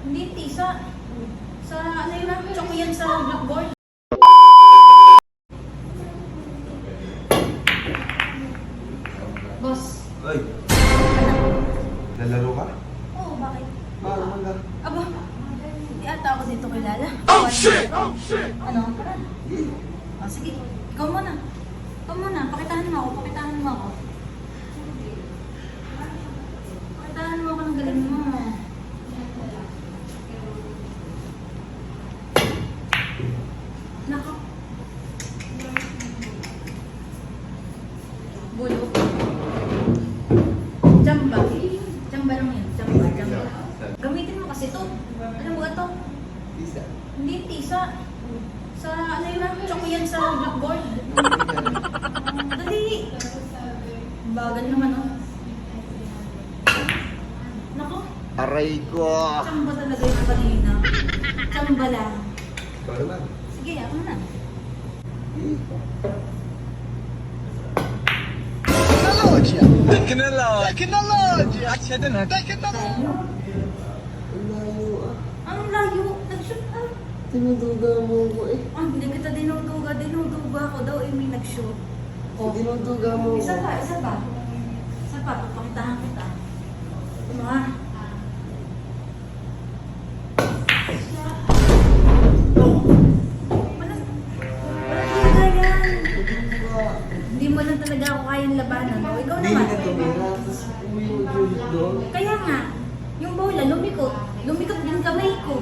Hindi, sa ano yun ah, choco yan sa blackboard. Boss. Ay, lalaro ka? Oo, bakit? Naman ka. Aba, hindi ata ako dito kilala. Oh, shit! Oh, shit! Ano? Tara. Oh, sige, ikaw muna. Ikaw muna, pakitahan mo ako, pakitahan mo ako. Pakitahan mo ako ng galing mo. Nako. Bulo. Jamba. Jamba lang yan. Jamba. Gamitin mo kasi to. Alam mo ba to? Isa. Hindi, tisa. Sa ano yun ah, choco yan sa blackboard. Dali. Bagal naman oh. Nako. Aray ko! Chamba talaga yung kanina. Chamba lang. Ikaw naman. Sige, ako na. Teknolojia! Teknolojia! Teknolojia! Teknolojia! Ang layo ah. Ang layo. Nag-shoot ah. Tinuduga mo ko eh. Ah, hindi kita dinuduga. Dinuduga ako daw eh, may nag-shoot. Tinuduga mo ko. Isa pa, isa pa. Isa pa, papakitahan kita. Ano ah? Walang talaga yan. Hindi mo lang talaga ako kayang labanan. O, ikaw Hindi naman. ka tumira, tapos uwi mo doon. Kaya nga, yung bola lumikot. Lumikot din kamay ko.